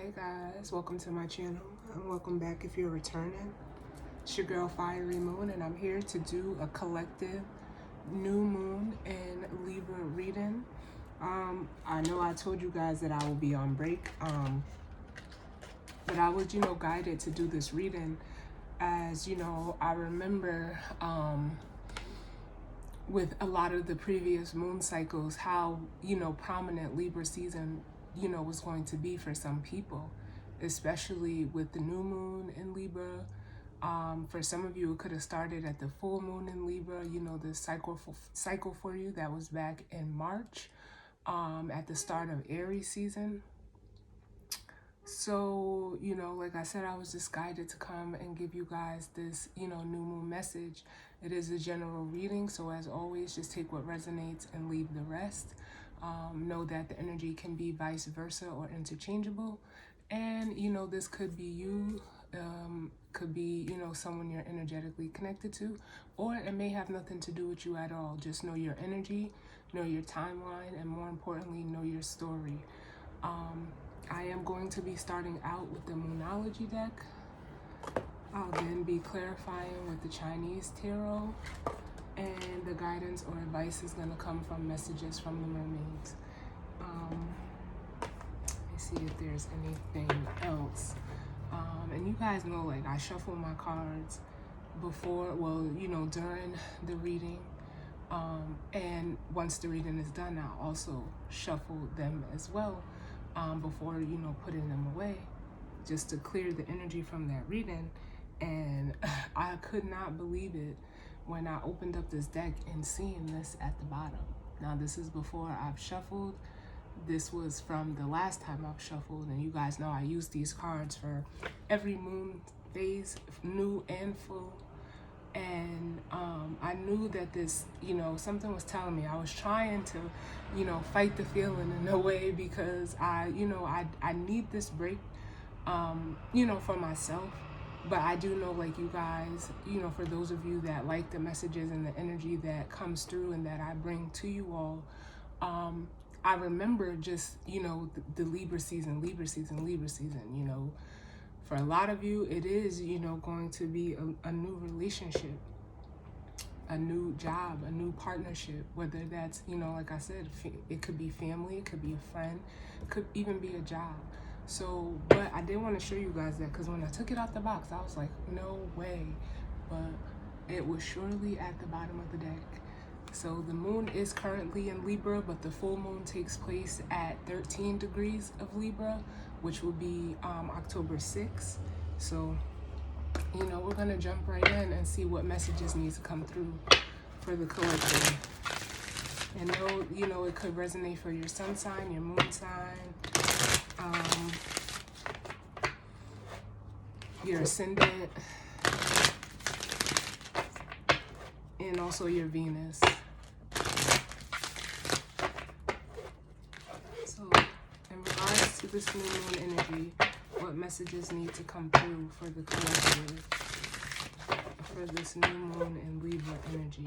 Hey guys, welcome to my channel and welcome back if you're returning. It's your girl Fiery Moon and I'm here to do a collective new moon and Libra reading. I know I told you guys that I will be on break, but I was, guided to do this reading as, I remember with a lot of the previous moon cycles how, prominent Libra season was going to be for some people, especially with the new moon in Libra. For some of you, it could have started at the full moon in Libra, the cycle for you that was back in March, at the start of Aries season. So, like I said, I was just guided to come and give you guys this, new moon message. It is a general reading, so as always, just take what resonates and leave the rest. Know that the energy can be vice versa or interchangeable. And, this could be you, could be, someone you're energetically connected to, or it may have nothing to do with you at all. Just know your energy, know your timeline, and more importantly, know your story. I am going to be starting out with the Moonology deck. I'll then be clarifying with the Chinese Tarot, and the guidance or advice is going to come from messages from the mermaids. Let me see if there's anything else. And you guys know, like, I shuffle my cards before, during the reading. And once the reading is done, I'll also shuffle them as well. Before, putting them away, just to clear the energy from that reading. And I could not believe it when I opened up this deck and seeing this at the bottom. Now, this is before I've shuffled. This was from the last time I've shuffled, and you guys know I use these cards for every moon phase, new and full. And I knew that this, something was telling me. I was trying to, fight the feeling in a way, because I need this break, for myself. But I do know, like, you guys, for those of you that like the messages and the energy that comes through and that I bring to you all, I remember just, the Libra season. For a lot of you, it is, going to be a new relationship, a new job, a new partnership, whether that's, like I said, it could be family, it could be a friend, it could even be a job. So, but I did want to show you guys that, because when I took it out the box, I was like, no way. But it was surely at the bottom of the deck. So the moon is currently in Libra, but the full moon takes place at 13 degrees of Libra, which will be October 6th. So, we're going to jump right in and see what messages need to come through for the collective. And know, it could resonate for your sun sign, your moon sign, your ascendant, and also your Venus. So, in regards to this new moon energy, what messages need to come through for the collective for this new moon and Libra energy?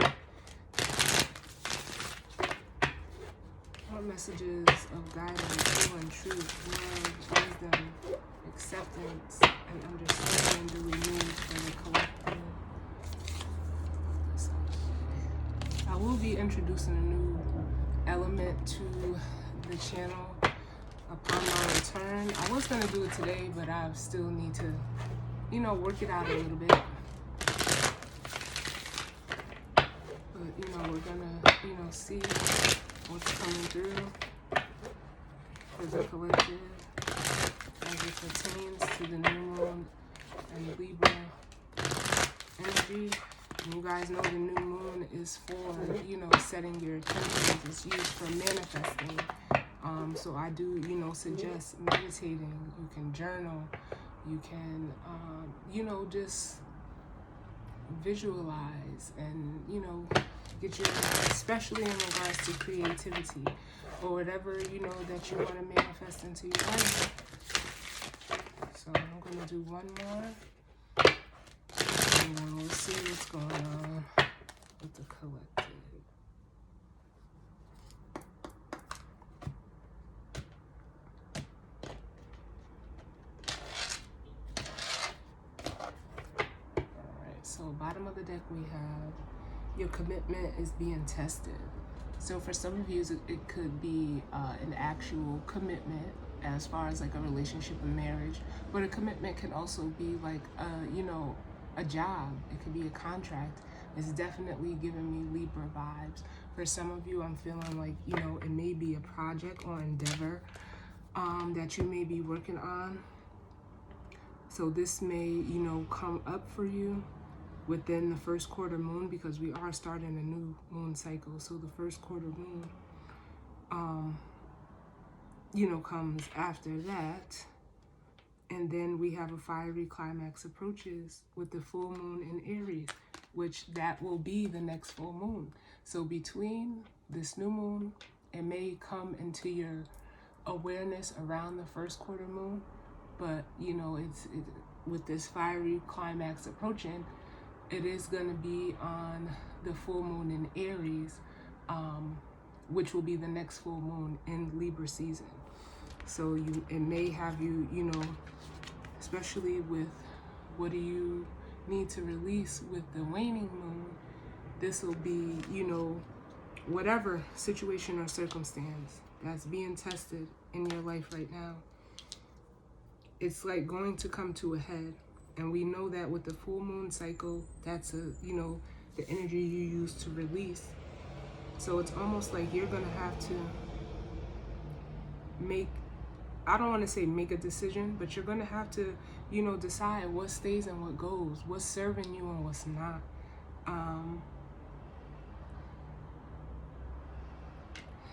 What messages of guidance, healing, truth, love, wisdom, acceptance, and understanding do we need for the collective? I will be introducing a new element to the channel upon my return. I was going to do it today, but I still need to, work it out a little bit. But, we're going to, see what's coming through for the collective as it pertains to the new moon and Libra energy. And you guys know the new moon is for, setting your intentions. It's used for manifesting. So I do, suggest meditating. You can journal. You can, just visualize and, get your, especially in regards to creativity or whatever, that you want to manifest into your life. So I'm going to do one more. And then we'll see what's going on with the collective. So bottom of the deck we have your commitment is being tested. So for some of you, it could be an actual commitment as far as like a relationship and marriage, but a commitment can also be like a job. It could be a contract. It's definitely giving me Libra vibes. For some of you, I'm feeling like, it may be a project or endeavor that you may be working on. So this may, come up for you within the first quarter moon, because we are starting a new moon cycle. So the first quarter moon, comes after that. And then we have a fiery climax approaches with the full moon in Aries, which that will be the next full moon. So between this new moon, it may come into your awareness around the first quarter moon, but with this fiery climax approaching, it is going to be on the full moon in Aries, which will be the next full moon in Libra season. So it may have you, especially with what do you need to release with the waning moon, this will be, whatever situation or circumstance that's being tested in your life right now, it's like going to come to a head. And we know that with the full moon cycle, that's the energy you use to release. So it's almost like you're gonna have to make, I don't want to say make a decision, but you're gonna have to, decide what stays and what goes, what's serving you and what's not.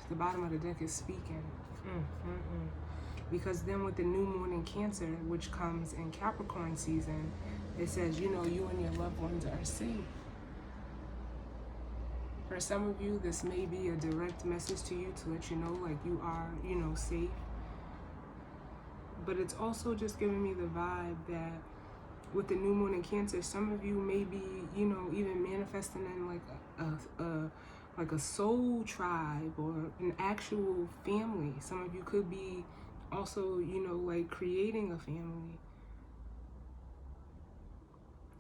The bottom of the deck is speaking. Because then with the new moon in Cancer, which comes in Capricorn season, it says, you and your loved ones are safe. For some of you, this may be a direct message to you to let you know, like, you are, safe. But it's also just giving me the vibe that with the new moon in Cancer, some of you may be, even manifesting in like a soul tribe or an actual family. Some of you could be also, like creating a family.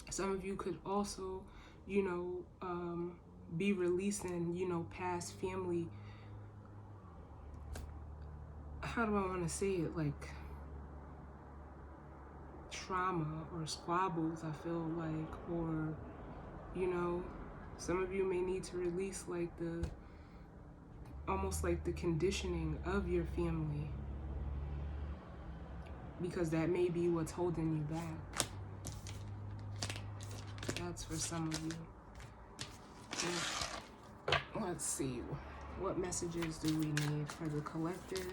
Some of you could also, be releasing, past family. How do I want to say it? Like trauma or squabbles, I feel like, or, some of you may need to release like almost like the conditioning of your family, because that may be what's holding you back. That's for some of you. Let's see, what messages do we need for the collective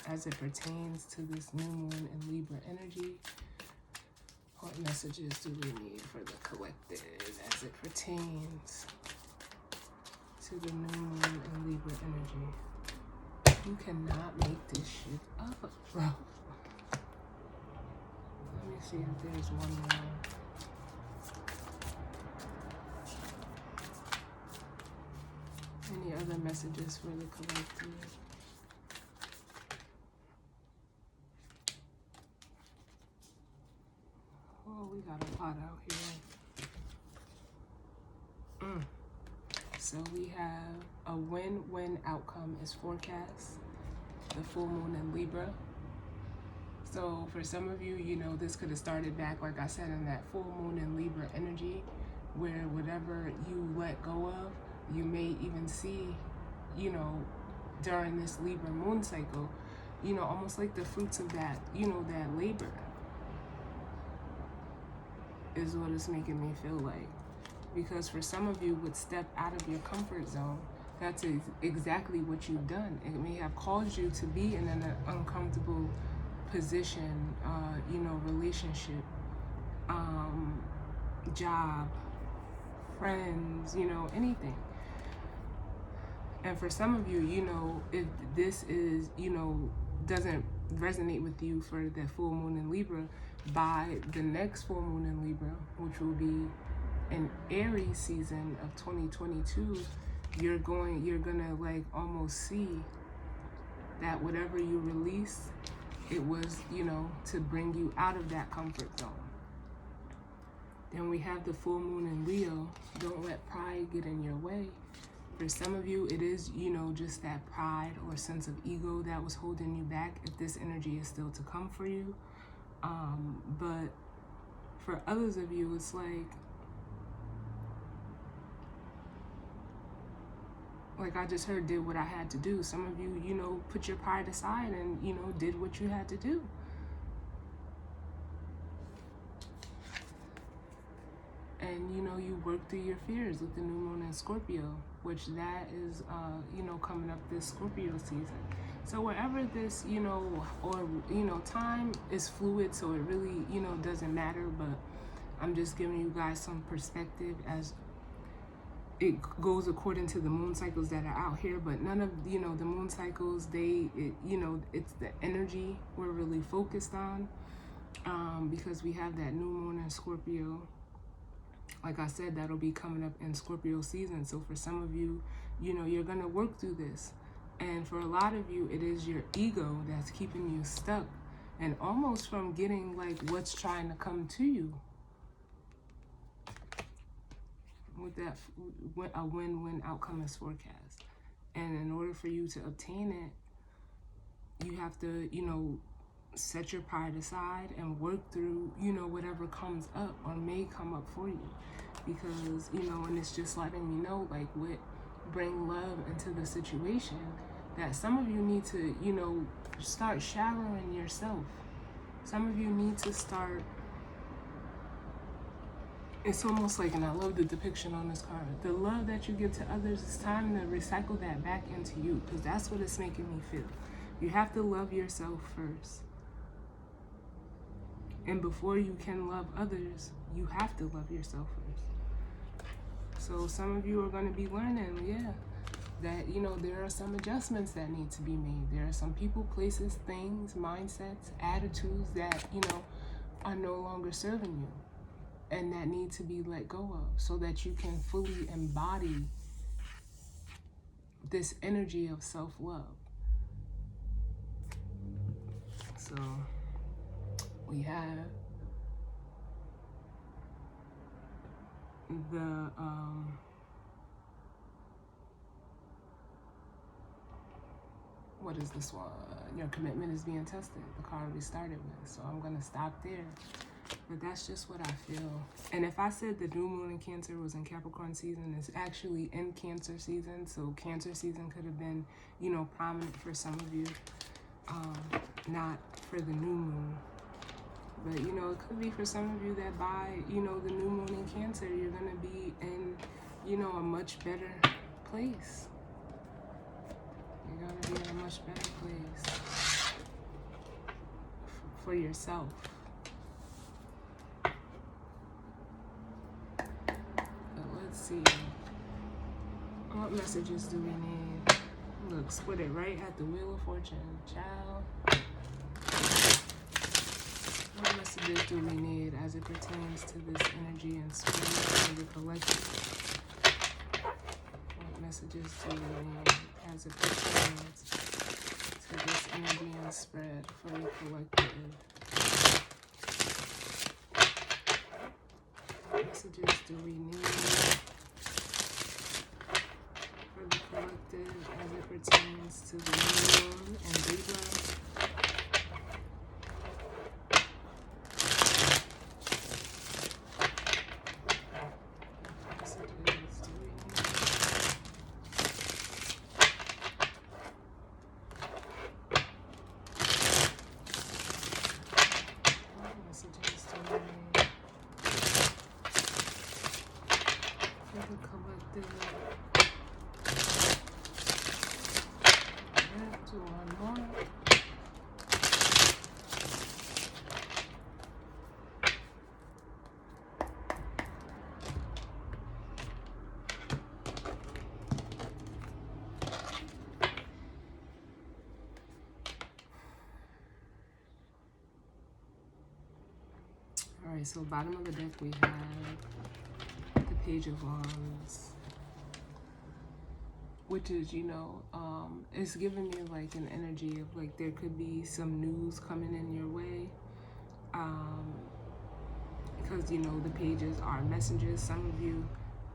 as it pertains to this new moon in Libra energy? What messages do we need for the collective as it pertains to the new moon in Libra energy? You cannot make this shit up, bro. Let me see if there's one more. Any other messages for the collective? Oh, we got a lot out here. So we have a win-win outcome is forecast. The full moon in Libra. So for some of you, this could have started back, like I said, in that full moon in Libra energy, where whatever you let go of, you may even see, during this Libra moon cycle, almost like the fruits of that, that labor is what it's making me feel like. Because for some of you would step out of your comfort zone, that's exactly what you've done. It may have caused you to be in an uncomfortable position, relationship, job, friends, anything. And for some of you, if this is, doesn't resonate with you for the full moon in Libra, by the next full moon in Libra, which will be in Aries season of 2022, you're gonna like almost see that whatever you release, it was, to bring you out of that comfort zone. Then we have the full moon in Leo. Don't let pride get in your way. For some of you, it is, you know, just that pride or sense of ego that was holding you back, if this energy is still to come for you. But for others of you, it's like I just heard, did what I had to do. Some of you, you know, put your pride aside and, you know, did what you had to do. And, you know, you work through your fears with the new moon in Scorpio, which that is, you know, coming up this Scorpio season. So wherever this, you know, or, you know, time is fluid, so it really, you know, doesn't matter. But I'm just giving you guys some perspective as it goes according to the moon cycles that are out here. But none of, you know, the moon cycles, you know, it's the energy we're really focused on, because we have that new moon in Scorpio. Like I said, that'll be coming up in Scorpio season. So for some of you, you know, you're going to work through this. And for a lot of you, it is your ego that's keeping you stuck and almost from getting like what's trying to come to you. With that, a win-win outcome is forecast. And in order for you to obtain it, you have to, you know, set your pride aside and work through, you know, whatever comes up or may come up for you. Because, you know, and it's just letting me know, like, bring love into the situation, that some of you need to, you know, start showering yourself. Some of you need to start, it's almost like, and I love the depiction on this card, the love that you give to others, it's time to recycle that back into you, because that's what it's making me feel. You have to love yourself first. And before you can love others, you have to love yourself first. So some of you are going to be learning, yeah, that, you know, there are some adjustments that need to be made. There are some people, places, things, mindsets, attitudes that, you know, are no longer serving you and that need to be let go of, so that you can fully embody this energy of self-love. So we have the what is this one? Your commitment is being tested, the card we started with. So I'm going to stop there. But that's just what I feel. And if I said the new moon in Cancer was in Capricorn season, it's actually in Cancer season. So Cancer season could have been, you know, prominent for some of you, not for the new moon. But, you know, it could be for some of you that by, you know, the new moon in Cancer, you're going to be in, you know, a much better place. You're going to be in a much better place for yourself. But let's see. What messages do we need? Look, split it right at the Wheel of Fortune. Child. What messages do we need as it pertains to this energy and spirit for the collective? What messages do we need as it pertains to this energy and spread for the collective? What messages do we need for the collective as it pertains to the new moon and Libra? Alright, so bottom of the deck we have the Page of Wands, which is, you know, it's giving me like an energy of like there could be some news coming in your way. because, you know, the pages are messages. Some of you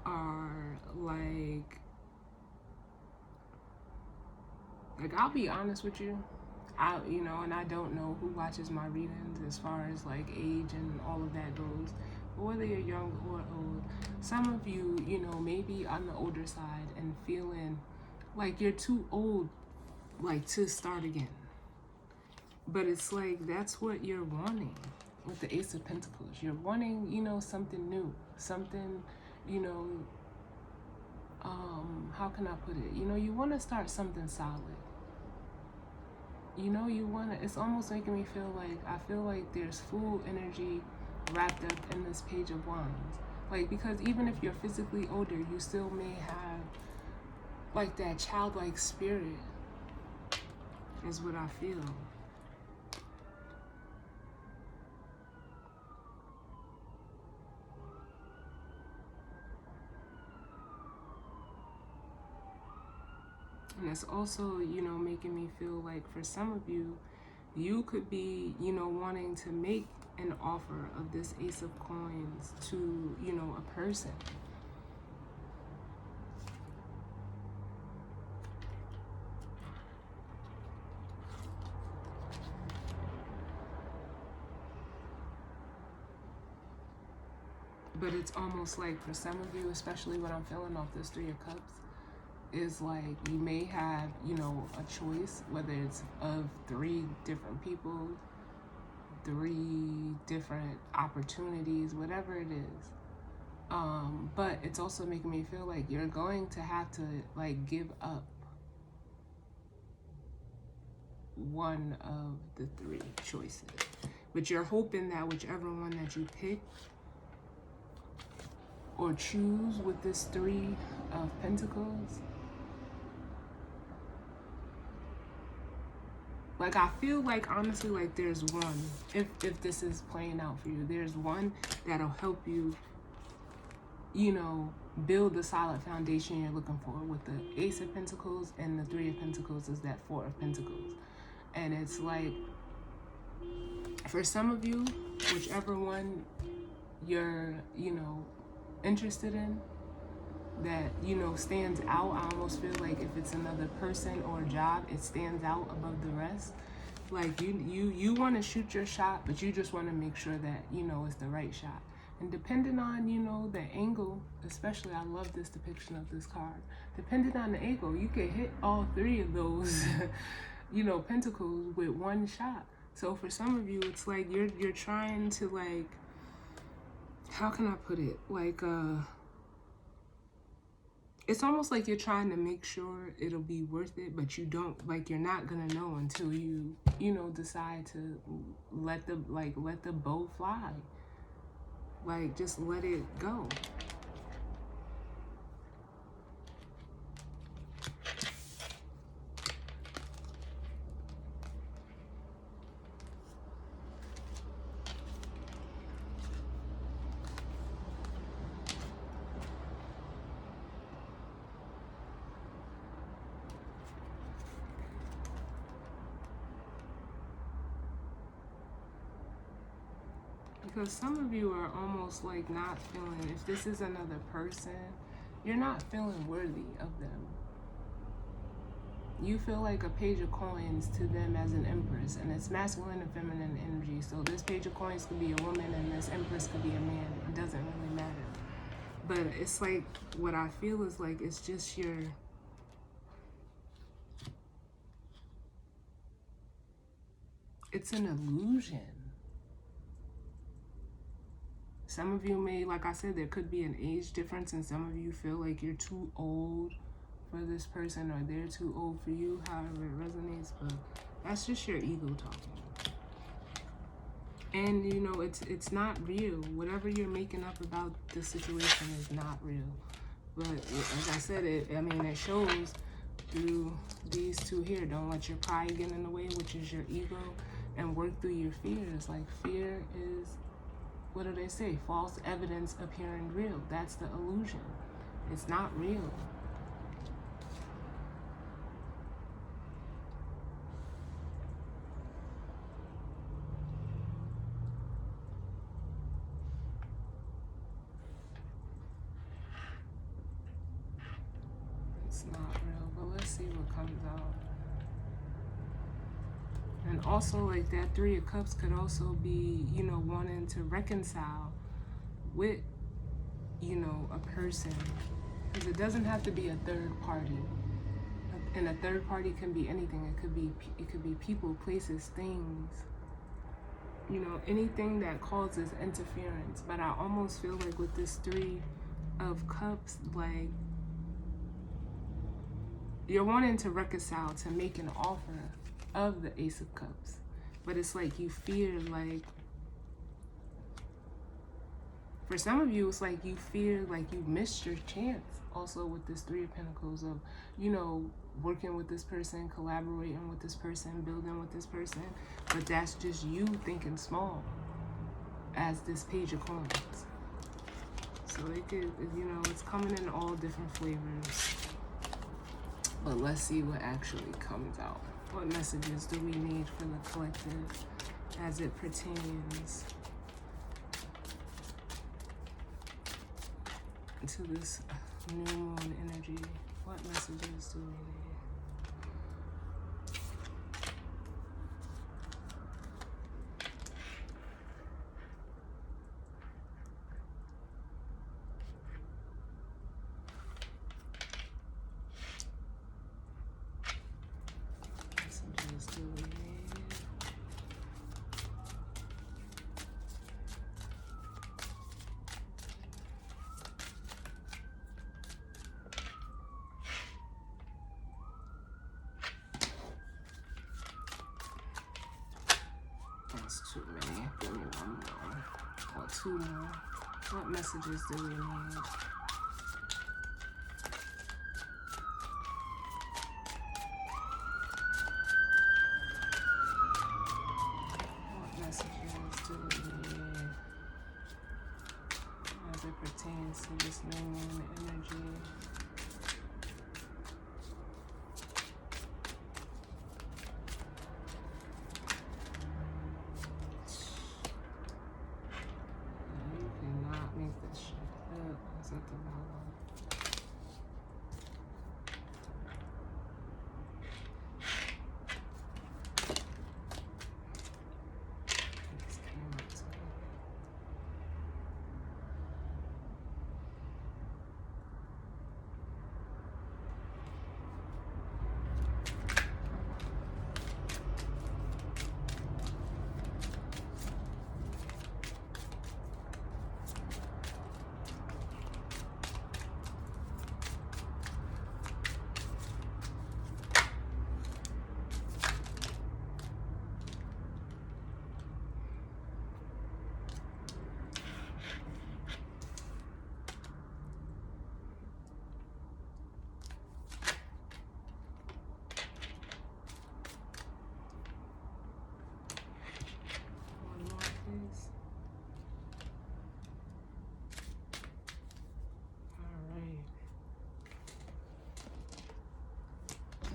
are like I'll be honest with you, you know, and I don't know who watches my readings as far as like age and all of that goes, but whether you're young or old, some of you, you know, maybe on the older side and feeling like you're too old, like, to start again. But it's like, that's what you're wanting with the Ace of Pentacles. You're wanting, you know, something new, something, you know, how can I put it? You know, you want to start something solid. You know, you want to, it's almost making me feel like, I feel like there's full energy wrapped up in this Page of Wands. Like, because even if you're physically older, you still may have, like, that childlike spirit, is what I feel. And it's also, you know, making me feel like for some of you, you could be, you know, wanting to make an offer of this Ace of Coins to, you know, a person. But it's almost like for some of you, especially when I'm feeling off this Three of Cups, is like you may have, you know, a choice, whether it's of 3 different people, 3 different opportunities, whatever it is. But it's also making me feel like you're going to have to, like, give up one of the 3 choices. But you're hoping that whichever one that you pick or choose with this 3 of Pentacles, like, I feel like, honestly, like there's one, if this is playing out for you, there's one that'll help you, you know, build the solid foundation you're looking for. With the Ace of Pentacles and the 3 of Pentacles is that 4 of Pentacles. And it's like, for some of you, whichever one you're, you know, interested in, that, you know, stands out. I almost feel like if it's another person or a job, it stands out above the rest. Like you want to shoot your shot, but you just want to make sure that, you know, it's the right shot. And depending on, you know, the angle, especially, I love this depiction of this card. Depending on the angle, you can hit all 3 of those, you know, pentacles with one shot. So for some of you, it's like you're trying to, like, how can I put it? Like, it's almost like you're trying to make sure it'll be worth it, but you don't, like, you're not gonna know until you know, decide to let the bow fly. Like, just let it go. Because some of you are almost like not feeling, if this is another person, you're not feeling worthy of them. You feel like a Page of Coins to them as an Empress, and it's masculine and feminine energy. So this Page of Coins could be a woman and this Empress could be a man. It doesn't really matter. But it's like, what I feel is like, it's just it's an illusion. Some of you may, like I said, there could be an age difference, and some of you feel like you're too old for this person, or they're too old for you, however it resonates. But that's just your ego talking. And, you know, it's not real. Whatever you're making up about the situation is not real. But as I said, it shows through these 2 here. Don't let your pride get in the way, which is your ego, and work through your fears. Like, fear is, what do they say? False evidence appearing real. That's the illusion. It's not real. it's not real, but let's see what comes out. And also, like, that Three of Cups could also be, you know, wanting to reconcile with, you know, a person. Because it doesn't have to be a third party. And a third party can be anything. It could be people, places, things. You know, anything that causes interference. But I almost feel like with this Three of Cups, like, you're wanting to reconcile, to make an offer of the Ace of Cups. But it's like you fear, like, for some of you, it's like you fear like you missed your chance. Also with this Three of Pentacles of, you know, working with this person, collaborating with this person, building with this person. But that's just you thinking small as this Page of Coins. So it could, you know, it's coming in all different flavors. But let's see what actually comes out. What messages do we need for the collective as it pertains to this new moon energy? What messages do we need? Messages do we need? That's too many. Give me one more. Or two more. What messages do we need? What messages do we need as it pertains to this new moon energy? At the bottom.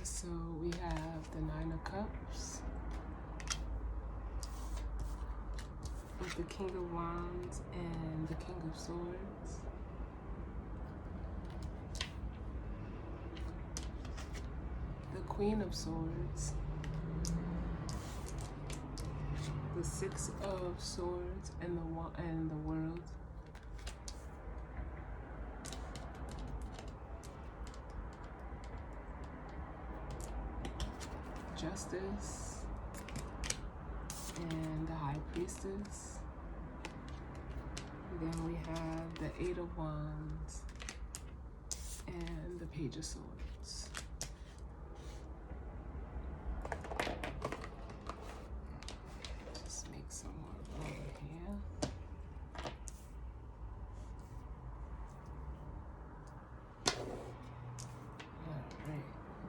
So we have the Nine of Cups with the King of Wands and the King of Swords. The Queen of Swords. The Six of Swords and the World. Justice and the High Priestess. And then we have the Eight of Wands and the Page of Swords. Just make some more room here.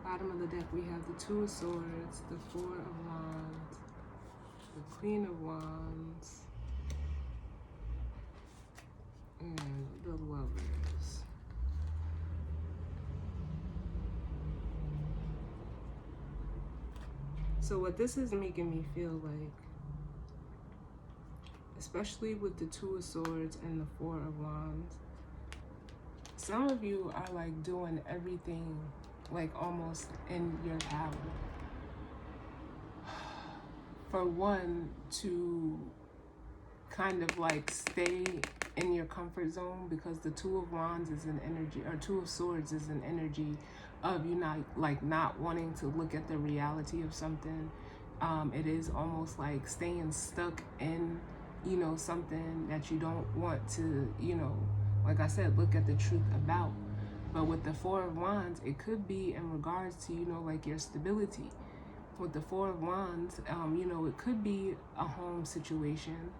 Bottom of the deck, we have the Two of Swords, the Four of Wands, the Queen of Wands, and the Lovers. So what this is making me feel like, especially with the Two of Swords and the Four of Wands, some of you are like doing everything like almost in your power. For one, to kind of like stay in your comfort zone, because the Two of Wands is an energy, or Two of Swords is an energy of you not wanting to look at the reality of something. It is almost like staying stuck in, you know, something that you don't want to, you know, like I said, look at the truth about. But with the Four of Wands, it could be in regards to, you know, like your stability. With the Four of Wands, you know, it could be a home situation,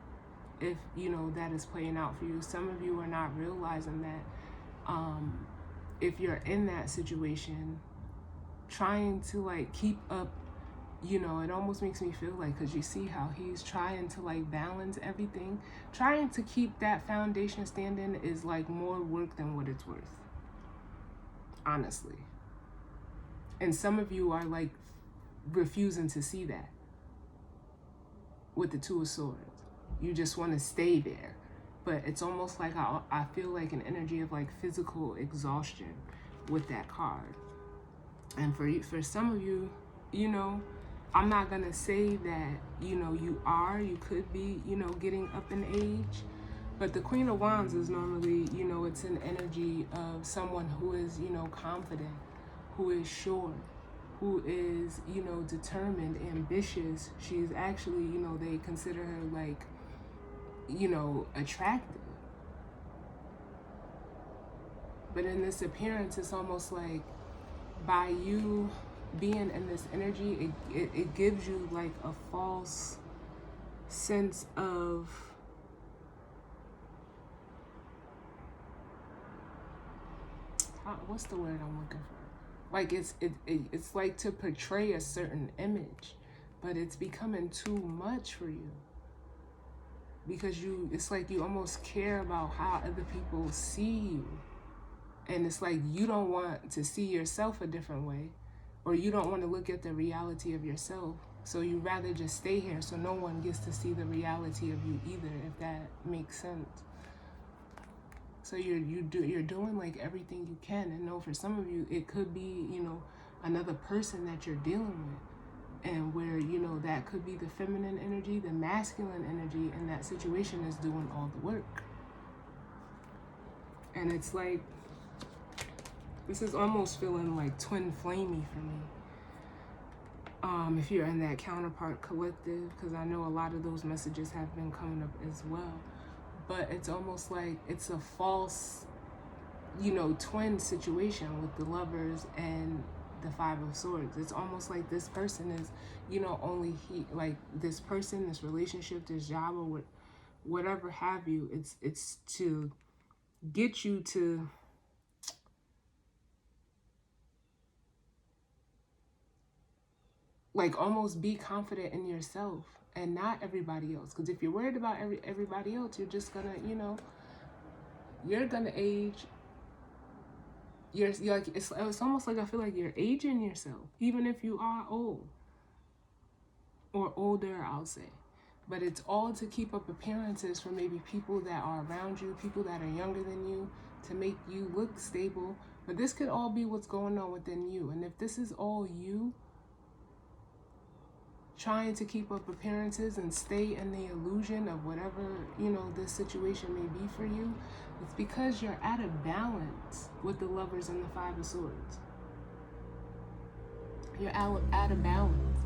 if, you know, that is playing out for you. Some of you are not realizing that if you're in that situation, trying to like keep up, you know, it almost makes me feel like, because you see how he's trying to like balance everything, trying to keep that foundation standing is like more work than what it's worth, honestly. And some of you are like refusing to see that with the Two of Swords. You just want to stay there. But it's almost like I feel like an energy of like physical exhaustion with that card. And for some of you, you know, I'm not going to say that, you know, you could be, you know, getting up in age. But the Queen of Wands is normally, you know, it's an energy of someone who is, you know, confident, who is sure, who is, you know, determined, ambitious. She's actually, you know, they consider her like, you know, attractive. But in this appearance, it's almost like by you being in this energy, it gives you like a false sense of what's the word I'm looking for? Like it's like to portray a certain image, but it's becoming too much for you. Because it's like you almost care about how other people see you. And it's like you don't want to see yourself a different way, or you don't want to look at the reality of yourself. So you rather just stay here so no one gets to see the reality of you either, if that makes sense. So you're doing like everything you can. And no, for some of you, it could be, you know, another person that you're dealing with. And where, you know, that could be the feminine energy, the masculine energy in that situation is doing all the work. And it's like, this is almost feeling like twin flamey for me. If you're in that counterpart collective, because I know a lot of those messages have been coming up as well. But it's almost like it's a false, you know, twin situation with the Lovers and the Five of Swords. It's almost like this person is, you know, like this person, this relationship, this job, or whatever have you, it's to get you to like almost be confident in yourself and not everybody else. Because if you're worried about everybody else, you're just gonna, you know, you're gonna age. You're like, it's almost like I feel like you're aging yourself, even if you are old or older, I'll say. But it's all to keep up appearances for maybe people that are around you, people that are younger than you, to make you look stable. But this could all be what's going on within you. And if this is all you trying to keep up appearances and stay in the illusion of whatever, you know, this situation may be for you, it's because you're out of balance with the Lovers and the Five of Swords. You're out of balance.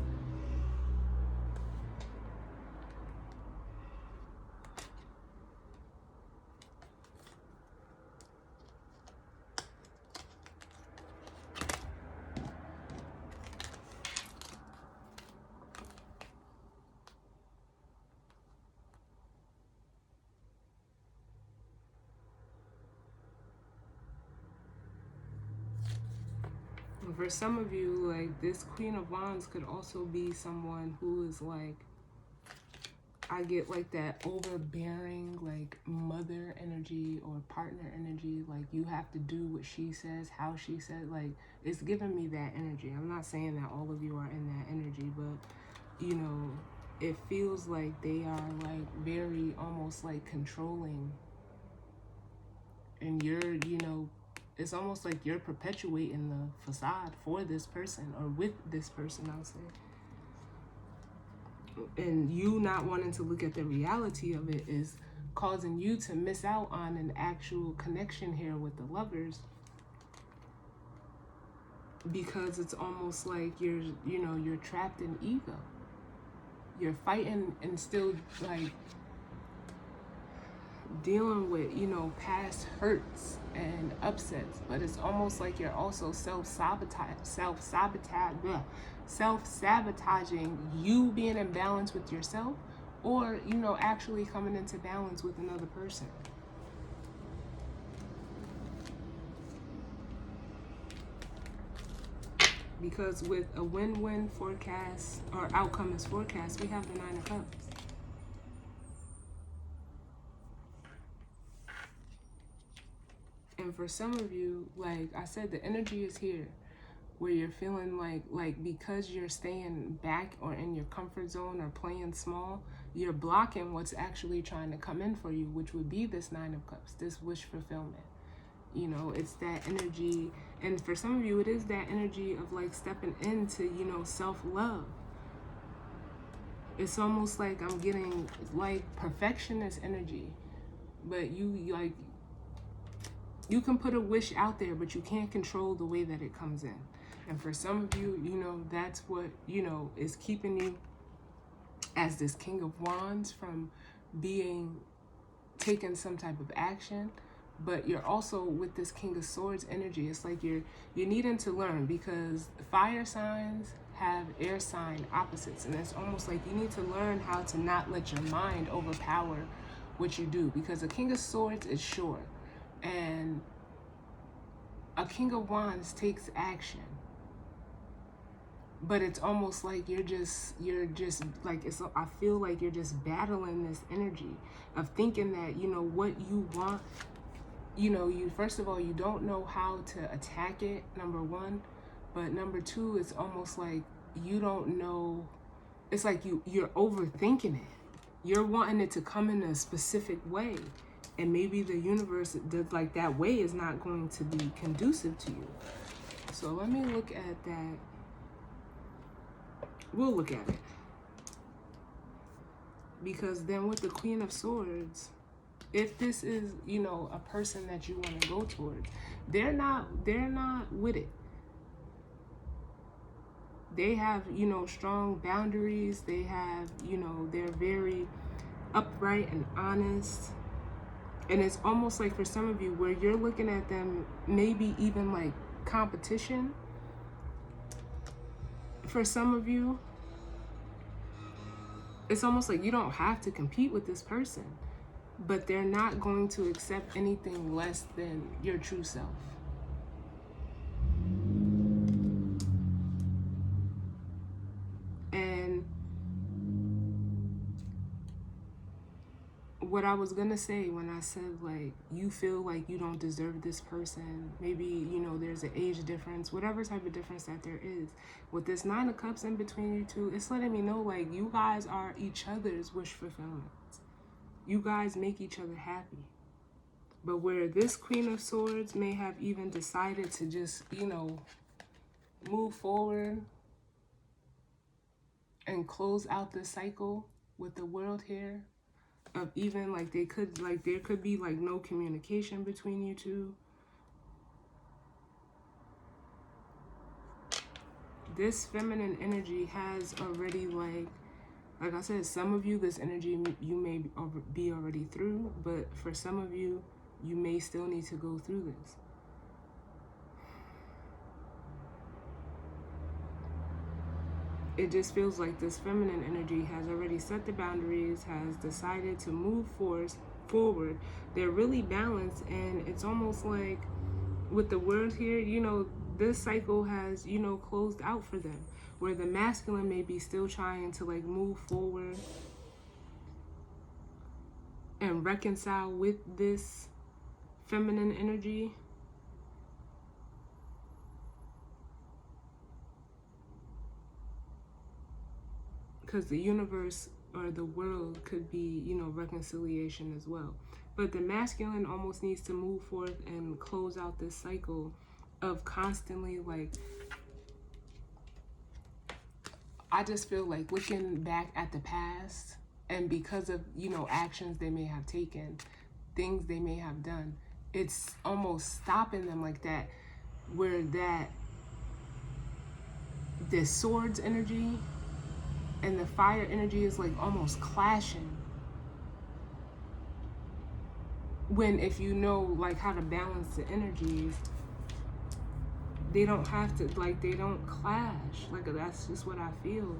For some of you, like this Queen of Wands could also be someone who is like, I get like that overbearing, like mother energy or partner energy. Like you have to do what she says, how she said. Like it's giving me that energy. I'm not saying that all of you are in that energy, but you know, it feels like they are like very almost like controlling. And you're, you know, It's almost like you're perpetuating the facade for this person, or with this person, I'll say. And you not wanting to look at the reality of it is causing you to miss out on an actual connection here with the lovers, because it's almost like you're trapped in ego. You're fighting and still like dealing with, past hurts and upsets, but it's almost like you're also self-sabotaging you being in balance with yourself, or actually coming into balance with another person. Because with a win-win forecast, or outcome is forecast, we have the Nine of Cups. And for some of you, like I said, the energy is here where you're feeling like because you're staying back or in your comfort zone or playing small, you're blocking what's actually trying to come in for you, which would be this Nine of Cups, this wish fulfillment. It's that energy. And for some of you, it is that energy of like stepping into, self-love. It's almost like I'm getting like perfectionist energy, but you can put a wish out there, but you can't control the way that it comes in. And for some of you, that's what, is keeping you as this King of Wands from taking some type of action. But you're also with this King of Swords energy. It's like you're needing to learn, because fire signs have air sign opposites. And it's almost like you need to learn how to not let your mind overpower what you do. Because a King of Swords is short, and a King of Wands takes action. But it's almost like you're just like, I feel like you're just battling this energy of thinking that, what you want, you first of all, you don't know how to attack it, number one. But number two, it's almost like you don't know, it's like you're overthinking it. You're wanting it to come in a specific way. And maybe the universe, like that way is not going to be conducive to you. So let me look at that. We'll look at it. Because then with the Queen of Swords, if this is, a person that you want to go towards, they're not with it. They have, strong boundaries. They have, they're very upright and honest. And it's almost like for some of you where you're looking at them, maybe even like competition. For some of you, it's almost like you don't have to compete with this person, but they're not going to accept anything less than your true self. And what I was gonna say when I said like you feel like you don't deserve this person, maybe there's an age difference, whatever type of difference that there is, with this Nine of Cups in between you two, it's letting me know like you guys are each other's wish fulfillment. You guys make each other happy. But where this Queen of Swords may have even decided to just move forward and close out the cycle with the World here, of even like there could be like no communication between you two. This feminine energy has already like I said, some of you, this energy you may be already through, but for some of you, you may still need to go through this. It just feels like this feminine energy has already set the boundaries, has decided to move forward. They're really balanced, and it's almost like with the World here, this cycle has, closed out for them, where the masculine may be still trying to like move forward and reconcile with this feminine energy. Because the universe or the world could be, you know, reconciliation as well. But the masculine almost needs to move forth and close out this cycle of constantly, like, I just feel like looking back at the past, and because of, you know, actions they may have taken, things they may have done, it's almost stopping them like that, where that the swords energy and the fire energy is like almost clashing. When if you know like how to balance the energies, they don't have to, like, they don't clash. Like, that's just what I feel.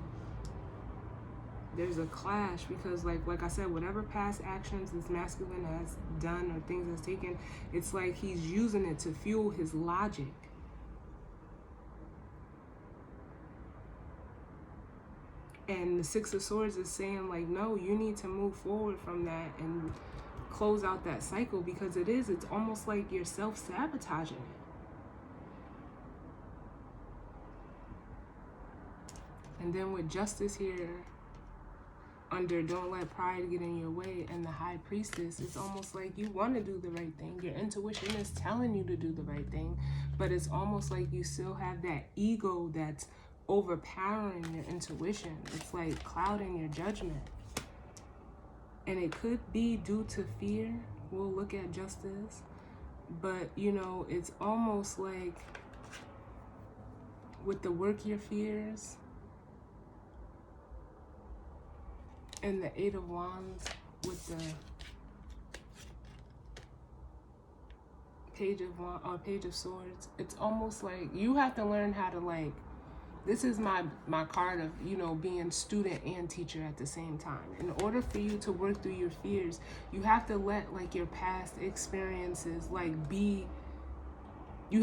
There's a clash because like I said, whatever past actions this masculine has done or things has taken, it's like he's using it to fuel his logic. And the Six of Swords is saying, like, no, you need to move forward from that and close out that cycle, because it's almost like you're self-sabotaging it. And then with Justice here, under don't let pride get in your way, and the High Priestess, it's almost like you want to do the right thing. Your intuition is telling you to do the right thing, but it's almost like you still have that ego that's overpowering your intuition. It's like clouding your judgment. And it could be due to fear. We'll look at Justice. But, you know, it's almost like with the work your fears, and the Eight of Wands with the Page of Swords, it's almost like you have to learn how to, like, this is my card of, you know, being student and teacher at the same time. In order for you to work through your fears, you have to let, like, your past experiences, like, you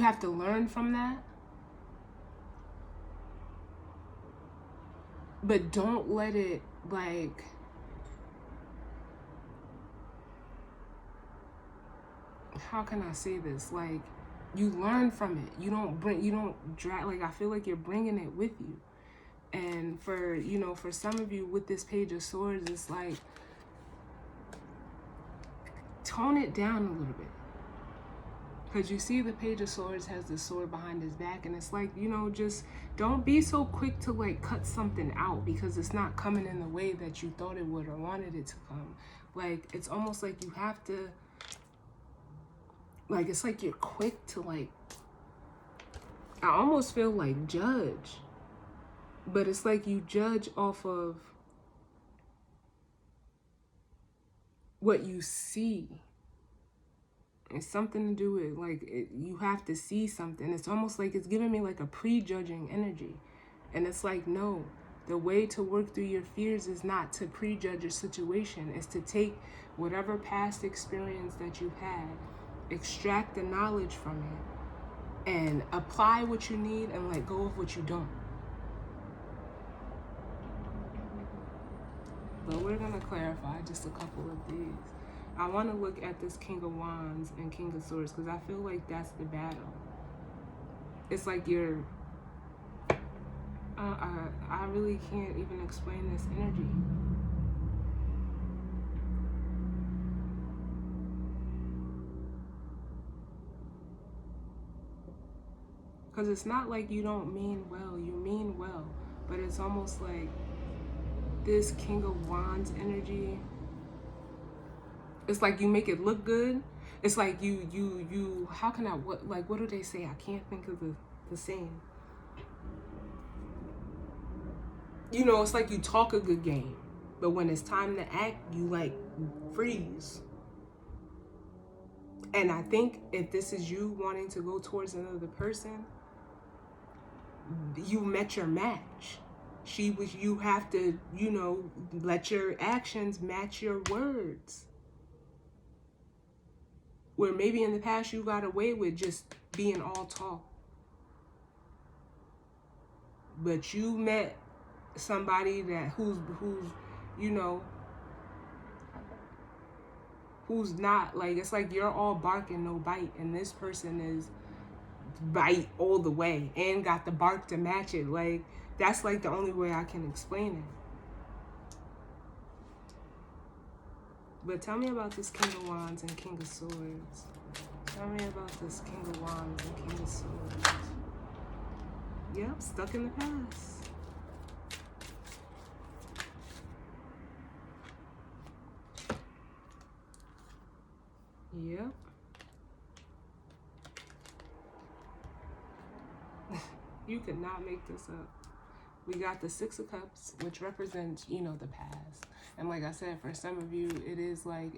have to learn from that. But don't let it, like, how can I say this? Like, you learn from it. You don't drag, like, I feel like you're bringing it with you. And for, you know, for some of you with this Page of Swords, it's like, tone it down a little bit. Because you see the Page of Swords has the sword behind his back, and it's like, you know, just don't be so quick to, like, cut something out because it's not coming in the way that you thought it would or wanted it to come. Like, it's almost like you have to, like, it's like you're quick to, like, I almost feel like judge, but it's like you judge off of what you see. It's something to do with, like, you have to see something. It's almost like it's giving me like a prejudging energy. And it's like, no, the way to work through your fears is not to prejudge a situation. It's to take whatever past experience that you've had, extract the knowledge from it, and apply what you need and let go of what you don't. But we're going to clarify just a couple of these. I want to look at this King of Wands and King of Swords because I feel like that's the battle. It's like you're... I really can't even explain this energy. Because it's not like you don't mean well. You mean well. But it's almost like this King of Wands energy... It's like you make it look good. It's like you how can I, what do they say? I can't think of the saying. You know, it's like you talk a good game, but when it's time to act, you, like, freeze. And I think if this is you wanting to go towards another person, you met your match. You have to, you know, let your actions match your words. Where maybe in the past you got away with just being all talk. But you met somebody that who's you know, who's not, like, it's like you're all bark and no bite, and this person is bite all the way and got the bark to match it. Like, that's like the only way I can explain it. But tell me about this King of Wands and King of Swords. Tell me about this King of Wands and King of Swords. Yep, stuck in the past. Yep. You could not make this up. We got the Six of Cups, which represents, you know, the past. And like I said, for some of you, it is like,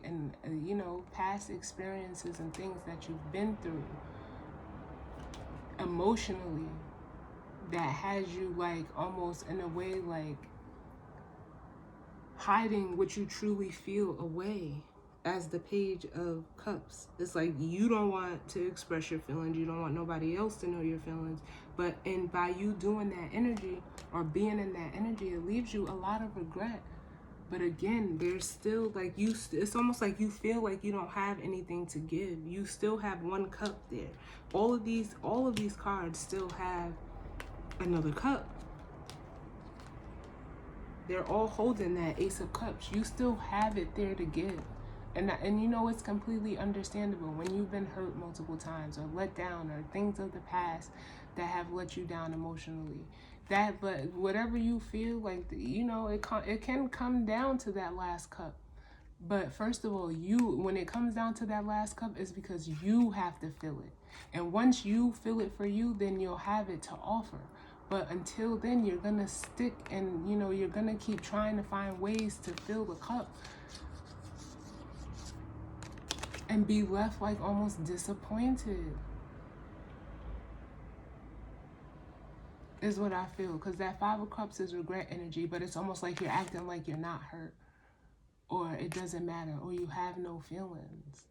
you know, past experiences and things that you've been through emotionally that has you like almost in a way like hiding what you truly feel away. As the Page of Cups, it's like you don't want to express your feelings, you don't want nobody else to know your feelings, but by you doing that energy or being in that energy, it leaves you a lot of regret. But again, there's still like it's almost like you feel like you don't have anything to give. You still have one cup there. All of these cards still have another cup. They're all holding that Ace of Cups. You still have it there to give. And you know, it's completely understandable when you've been hurt multiple times or let down or things of the past that have let you down emotionally. But whatever you feel like, you know, it can come down to that last cup. But first of all, when it comes down to that last cup, it's because you have to fill it. And once you fill it for you, then you'll have it to offer. But until then, you're going to stick and, you know, you're going to keep trying to find ways to fill the cup. And be left like almost disappointed. Is what I feel. Because that Five of Cups is regret energy. But it's almost like you're acting like you're not hurt. Or it doesn't matter. Or you have no feelings.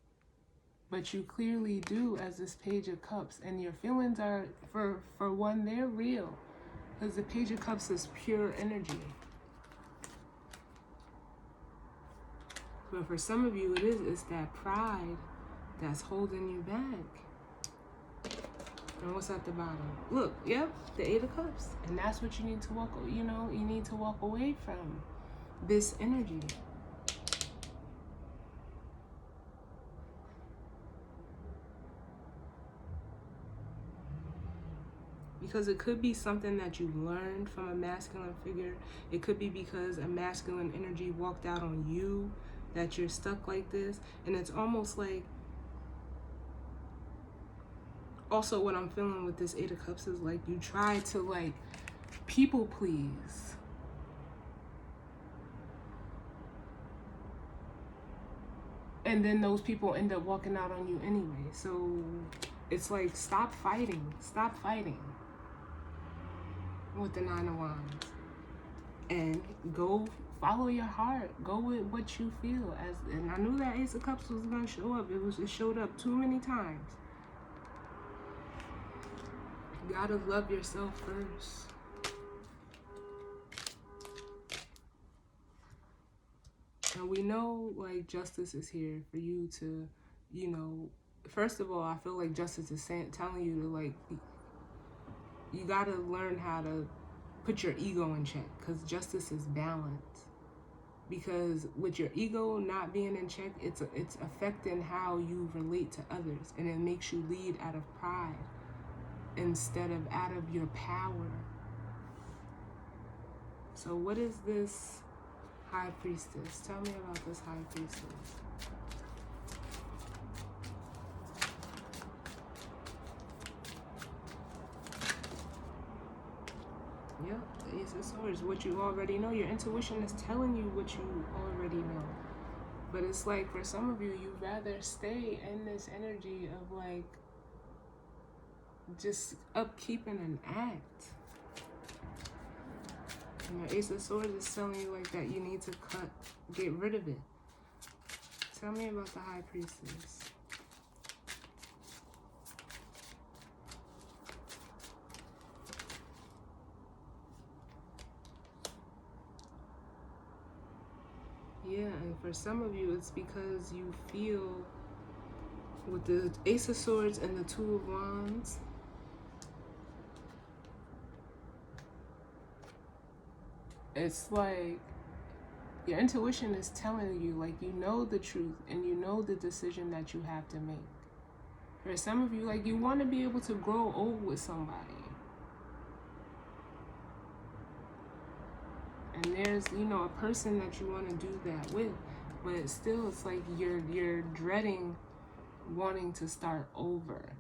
But you clearly do as this Page of Cups. And your feelings are, for one, they're real. Because the Page of Cups is pure energy. But for some of you, it's that pride that's holding you back. And what's at the bottom? Look, yep, the Eight of Cups. And that's what you need to walk, you know, you need to walk away from this energy. Because it could be something that you learned from a masculine figure. It could be because a masculine energy walked out on you that you're stuck like this. And it's almost like, also what I'm feeling with this Eight of Cups is like you try to like people please. And then those people end up walking out on you anyway. So it's like, stop fighting. Stop fighting with the Nine of Wands. And go follow your heart. Go with what you feel. And I knew that Ace of Cups was going to show up. It showed up too many times. You gotta love yourself first. And we know, like, justice is here for you to, you know, first of all, I feel like justice is telling you to, like, you gotta learn how to put your ego in check, because justice is balance. Because with your ego not being in check, it's affecting how you relate to others, and it makes you lead out of pride instead of out of your power. So what is this High Priestess? Tell me about this High Priestess. Yep, the Ace of Swords, what you already know. Your intuition is telling you what you already know. But it's like, for some of you, you'd rather stay in this energy of like, just upkeeping an act. And your Ace of Swords is telling you like that you need to get rid of it. Tell me about the High Priestess. Yeah, and for some of you, it's because you feel with the Ace of Swords and the Two of Wands, it's like Your intuition is telling you, like, you know the truth and you know the decision that you have to make. For some of you, like, you want to be able to grow old with somebody. And there's, you know, a person that you want to do that with. But still, it's like you're dreading wanting to start over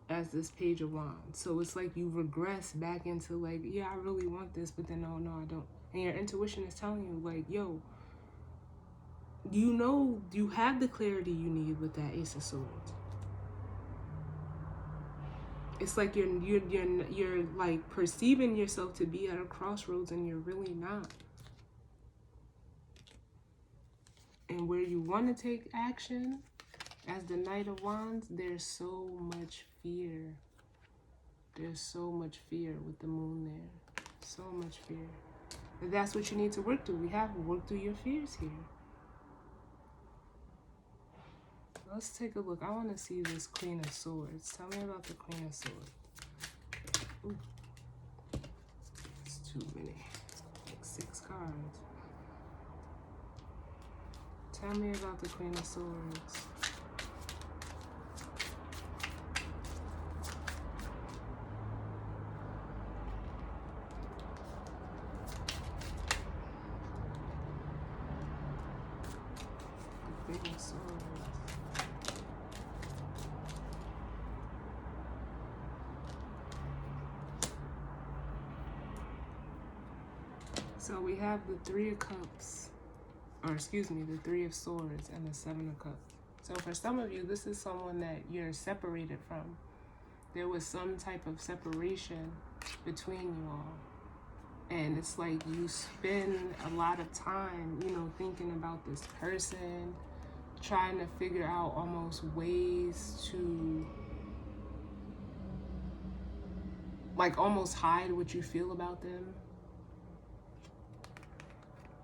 as this Page of Wands. So it's like you regress back into, like, yeah, I really want this, but then, no, I don't. And your intuition is telling you, like, yo, you know, you have the clarity you need with that Ace of Swords. It's like you're like perceiving yourself to be at a crossroads and you're really not. And where you want to take action as the Knight of Wands, there's so much fear. There's so much fear with the moon there. So much fear. And that's what you need to work through. We have to work through your fears here. Let's take a look. I want to see this Queen of Swords. Tell me about the Queen of Swords. Ooh. It's too many. Like 6 cards. Tell me about the Queen of Swords. The Queen of Swords. So we have the Three of Cups, or excuse me, the Three of Swords and the Seven of Cups. So for some of you, this is someone that you're separated from. There was some type of separation between you all. And it's like you spend a lot of time, you know, thinking about this person, trying to figure out almost ways to, like, almost hide what you feel about them.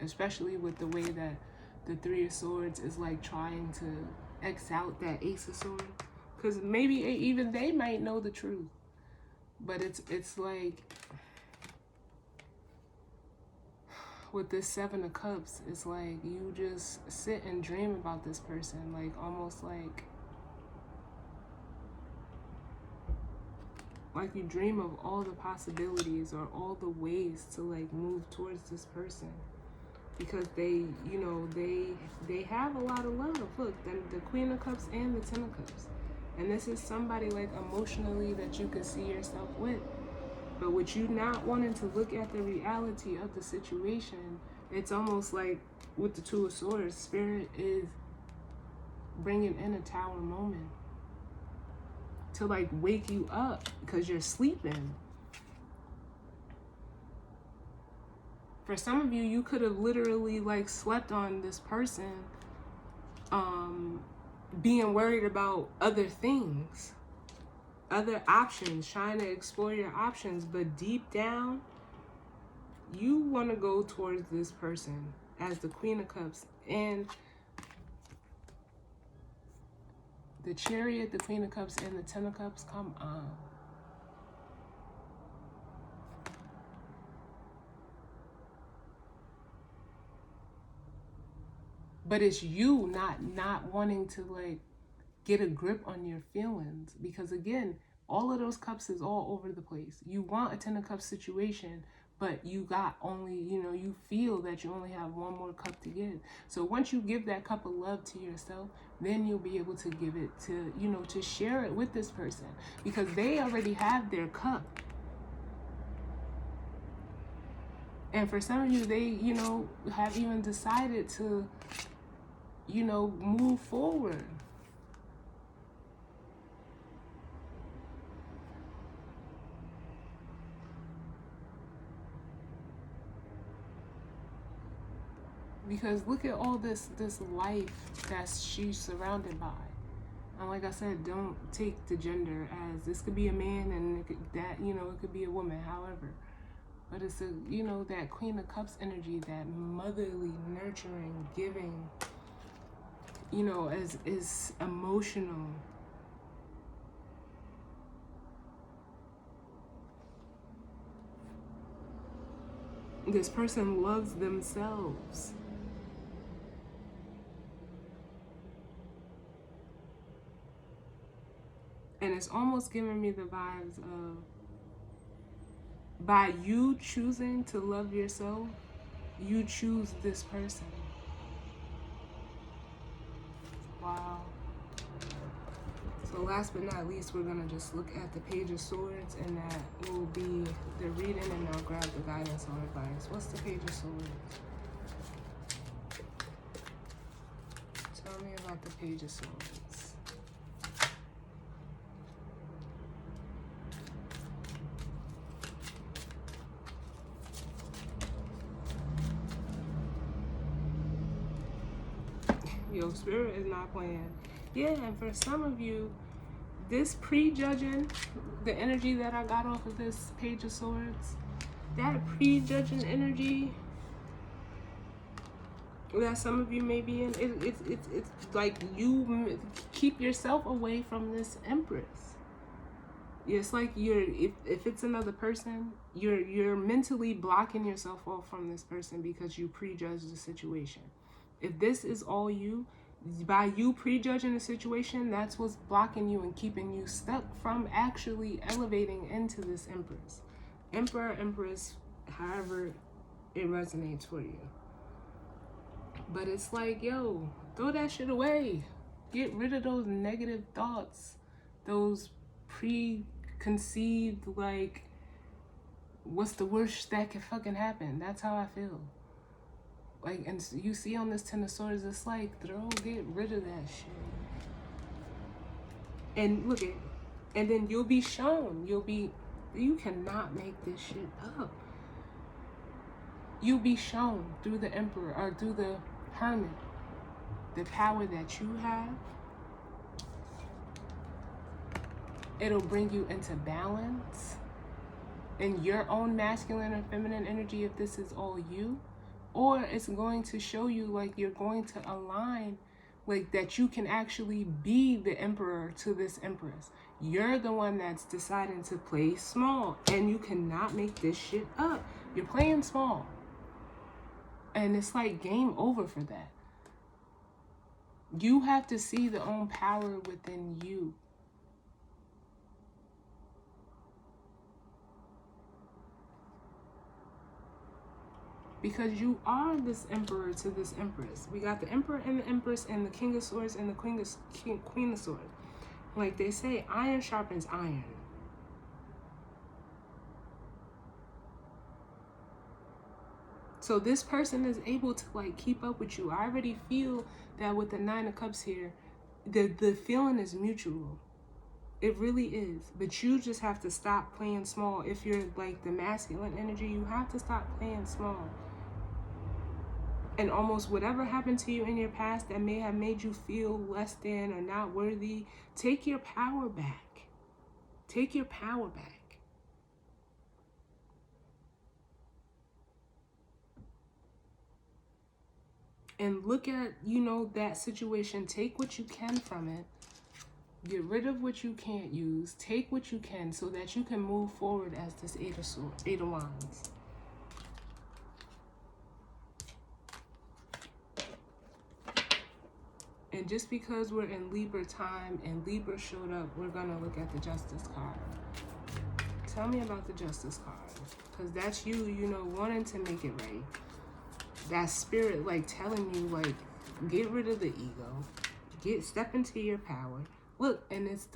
Especially with the way that the Three of Swords is like trying to X out that Ace of Swords. Because maybe even they might know the truth. But it's like, with this Seven of Cups, it's like you just sit and dream about this person. Like, almost like you dream of all the possibilities or all the ways to, like, move towards this person. Because they, you know, they have a lot of love. Look, the Queen of Cups and the Ten of Cups. And this is somebody, like, emotionally that you could see yourself with. But with you not wanting to look at the reality of the situation, it's almost like with the Two of Swords, Spirit is bringing in a Tower moment to, like, wake you up because you're sleeping. For some of you, you could have literally, like, slept on this person, being worried about other things, other options, trying to explore your options. But deep down, you want to go towards this person as the Queen of Cups. And the Chariot, the Queen of Cups, and the Ten of Cups, come on. But it's you not wanting to, like, get a grip on your feelings. Because again, all of those cups is all over the place. You want a Ten of Cups situation, but you got only, you know, you feel that you only have one more cup to give. So once you give that cup of love to yourself, then you'll be able to give it to, you know, to share it with this person. Because they already have their cup. And for some of you, they, you know, have even decided to, you know, move forward. Because look at all this life that she's surrounded by. And like I said, don't take the gender as this could be a man and it could, that, you know, it could be a woman, however. But it's a, you know, that Queen of Cups energy, that motherly, nurturing, giving, you know, is emotional. This person loves themselves. And it's almost giving me the vibes of, by you choosing to love yourself, you choose this person. Wow. So last but not least, we're going to just look at the Page of Swords, and that will be the reading, and I'll grab the guidance or advice. What's the Page of Swords? Tell me about the Page of Swords. Yo, Spirit is not playing. Yeah, and for some of you, this prejudging, the energy that I got off of this Page of Swords, that prejudging energy that some of you may be in, it's like you keep yourself away from this Empress. It's like if it's another person, you're mentally blocking yourself off from this person because you prejudge the situation. If this is all you, by you prejudging the situation, that's what's blocking you and keeping you stuck from actually elevating into this Empress. Emperor, Empress, however it resonates for you. But it's like, yo, throw that shit away. Get rid of those negative thoughts, those preconceived, like, what's the worst that could fucking happen? That's how I feel. Like, and you see on this Ten of Swords, it's like, get rid of that shit. And look at, and then you'll be shown, you cannot make this shit up. You'll be shown through the Emperor, or through the Hermit, the power that you have. It'll bring you into balance in your own masculine or feminine energy if this is all you. Or it's going to show you, like, you're going to align, like, that you can actually be the Emperor to this Empress. You're the one that's deciding to play small, and you cannot make this shit up. You're playing small. And it's like game over for that. You have to see the own power within you. Because you are this Emperor to this Empress. We got the Emperor and the Empress and the King of Swords and the Queen of Swords. Like they say, iron sharpens iron. So this person is able to, like, keep up with you. I already feel that with the Nine of Cups here, the feeling is mutual. It really is. But you just have to stop playing small. If you're like the masculine energy, you have to stop playing small. And almost whatever happened to you in your past that may have made you feel less than or not worthy, take your power back. Take your power back. And look at, that situation. Take what you can from it. Get rid of what you can't use. Take what you can so that you can move forward as this Eight of Wands. And just because we're in Libra time and Libra showed up, we're going to look at the Justice card. Tell me about the Justice card. Because that's you, wanting to make it right. That spirit, like, telling you, like, get rid of the ego. Step into your power. Look, and it's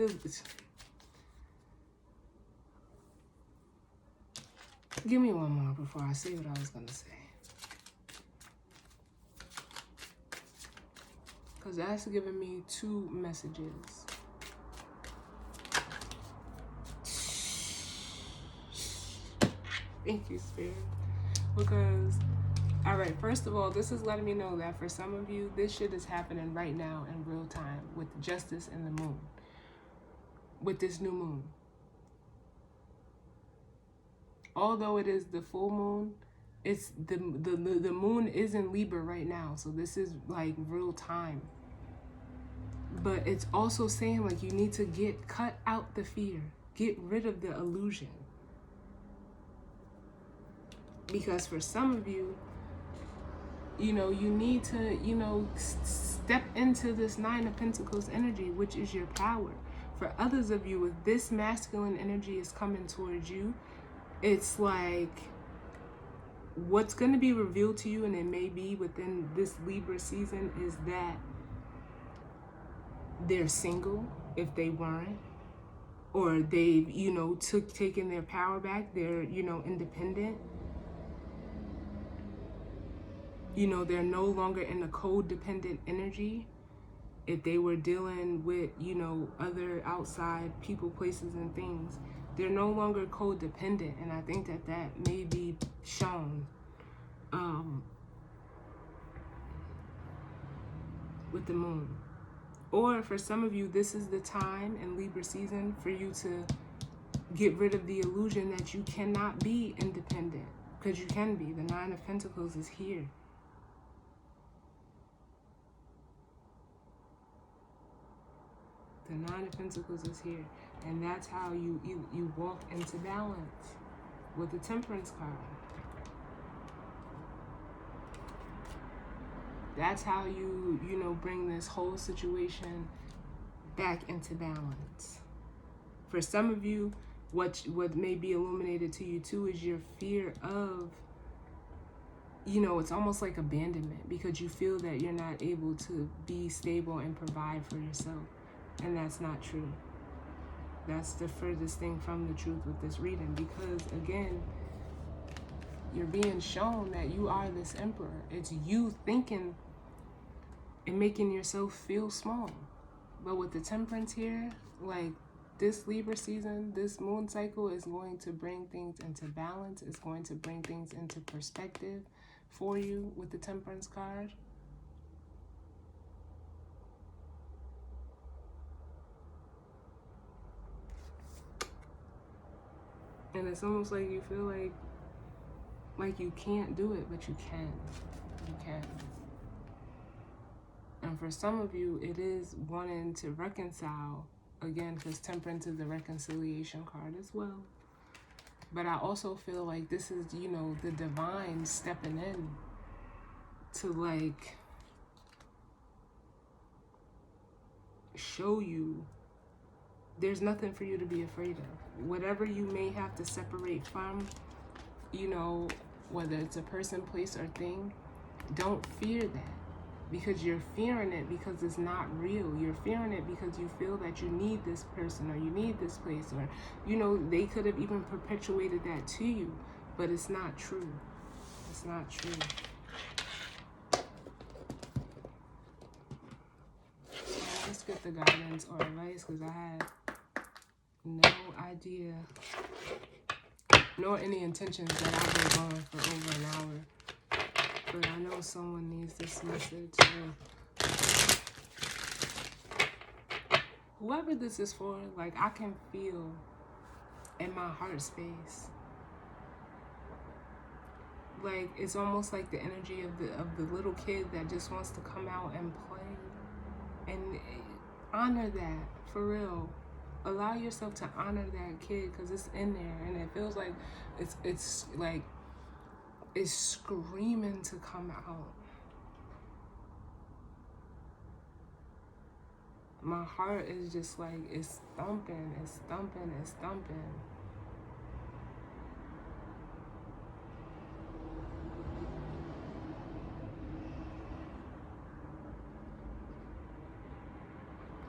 give me one more before I say what I was going to say. Because that's giving me two messages. Thank you, Spirit. Because, all right, first of all, this is letting me know that for some of you, this shit is happening right now in real time with Justice and the Moon. With this new moon. Although it is the full moon, it's the moon is in Libra right now, so this is like real time. But it's also saying, like, you need to cut out the fear, get rid of the illusion. Because for some of you, you know, you need to, you know, step into this Nine of Pentacles energy, which is your power. For others of you, if this masculine energy is coming towards you, it's like what's going to be revealed to you, and it may be within this Libra season, is that they're single if they weren't, or they've, you know, taken their power back. They're, you know, independent. You know, they're no longer in a codependent energy. If they were dealing with, you know, other outside people, places, and things, they're no longer codependent. And I think that that may be shown with the moon. Or for some of you, this is the time in Libra season for you to get rid of the illusion that you cannot be independent, because you can be. The Nine of Pentacles is here. The Nine of Pentacles is here. And that's how you walk into balance with the Temperance card. That's how you know, bring this whole situation back into balance. For some of you, what may be illuminated to you too is your fear of, you know, it's almost like abandonment, because you feel that you're not able to be stable and provide for yourself. And that's not true. That's the furthest thing from the truth with this reading, because again, you're being shown that you are this emperor. It's you thinking and making yourself feel small. But with the Temperance here, like this Libra season, this moon cycle is going to bring things into balance. It's going to bring things into perspective for you with the Temperance card. And it's almost like you feel like you can't do it, but you can. You can. And for some of you, it is wanting to reconcile, again, because Temperance is the reconciliation card as well. But I also feel like this is, you know, the divine stepping in to, like, show you there's nothing for you to be afraid of. Whatever you may have to separate from, you know, whether it's a person, place, or thing, don't fear that. Because you're fearing it because it's not real. You're fearing it because you feel that you need this person, or you need this place, or, you know, they could have even perpetuated that to you. But it's not true. It's not true. So let's get the guidance or advice, because I had no idea, nor any intentions that I've been going for over an hour. But I know someone needs this message. So whoever this is for, like, I can feel in my heart space, like it's almost like the energy of the little kid that just wants to come out and play. And honor that, for real. Allow yourself to honor that kid, because it's in there, and it feels like it's like is screaming to come out. My heart is just like, it's thumping, it's thumping, it's thumping.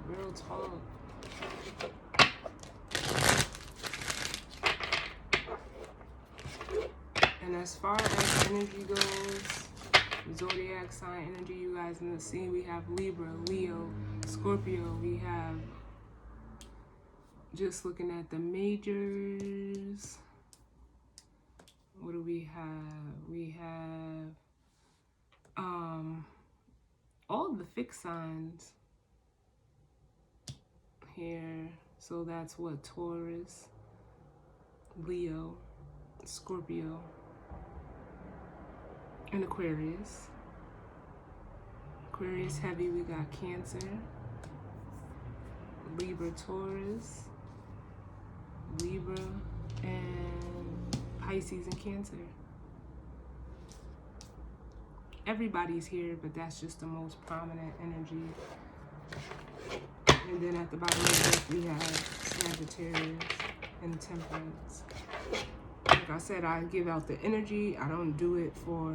Real talk. And as far as energy goes, zodiac sign energy, you guys in the scene, we have Libra, Leo, Scorpio. We have, just looking at the majors, what do we have? We have all the fixed signs here. So that's what, Taurus, Leo, Scorpio, and Aquarius. Aquarius heavy, we got Cancer, Libra, Taurus, Libra, and Pisces and Cancer. everybody's here, but that's just the most prominent energy. And then at the bottom of the deck, we have Sagittarius and Temperance. Like I said, I give out the energy. I don't do it for,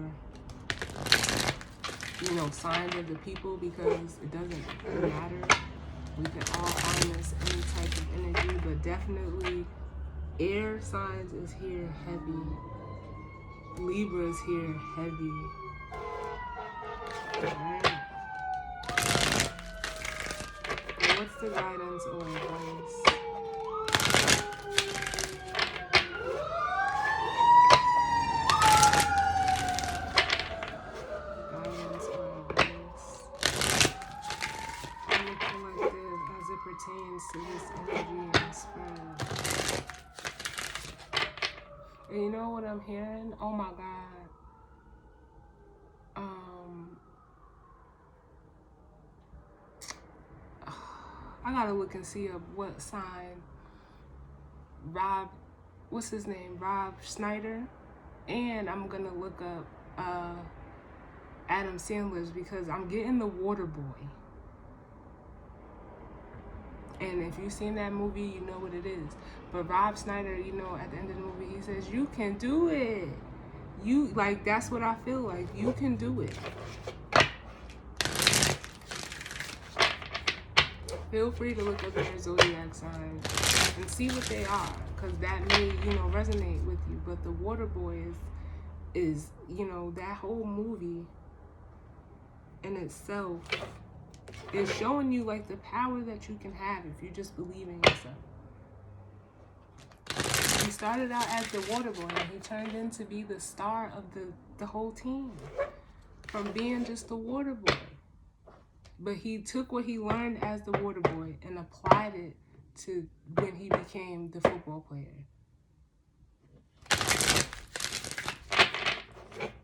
you know, signs of the people, because it doesn't matter. We can all harness any type of energy, but definitely air signs is here heavy. Libra is here heavy. Alright. What's the guidance or advice? Guidance or advice on the collective as it pertains to this energy and spirit. And you know what I'm hearing? Oh my God. I gotta look and see up what sign what's his name? Rob Schneider. And I'm gonna look up Adam Sandler's, because I'm getting The Water Boy. And if you've seen that movie, you know what it is. But Rob Schneider, you know, at the end of the movie, he says, you can do it. You, like, that's what I feel like. You can do it. Feel free to look up their zodiac signs and see what they are, because that may, you know, resonate with you. But The Water Boy is, you know, that whole movie in itself is showing you, like, the power that you can have if you just believe in yourself. He started out as the water boy, and he turned into be the star of the whole team, from being just the water boy. But he took what he learned as the water boy and applied it to when he became the football player.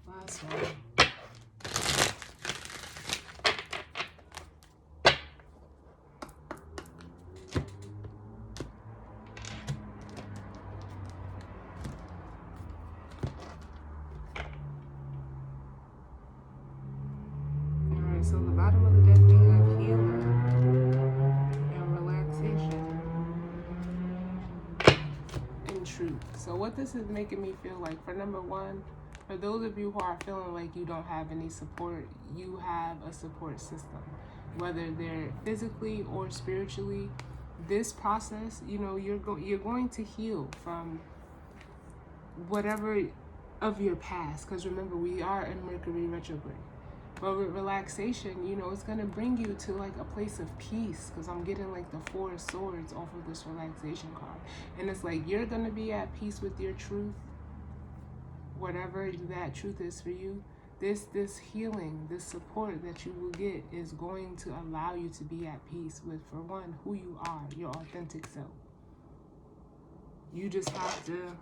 Last one. So the bottom of the deck, we have healing and relaxation and truth. So what this is making me feel like, for number one, for those of you who are feeling like you don't have any support, you have a support system, whether they're physically or spiritually. This process, you know, you're going to heal from whatever of your past, because remember, we are in Mercury retrograde. But with relaxation, you know, it's going to bring you to, like, a place of peace, because I'm getting, like, the Four of Swords off of this relaxation card. And it's like, you're going to be at peace with your truth, whatever that truth is for you. This healing, this support that you will get is going to allow you to be at peace with, for one, who you are, your authentic self. You just have to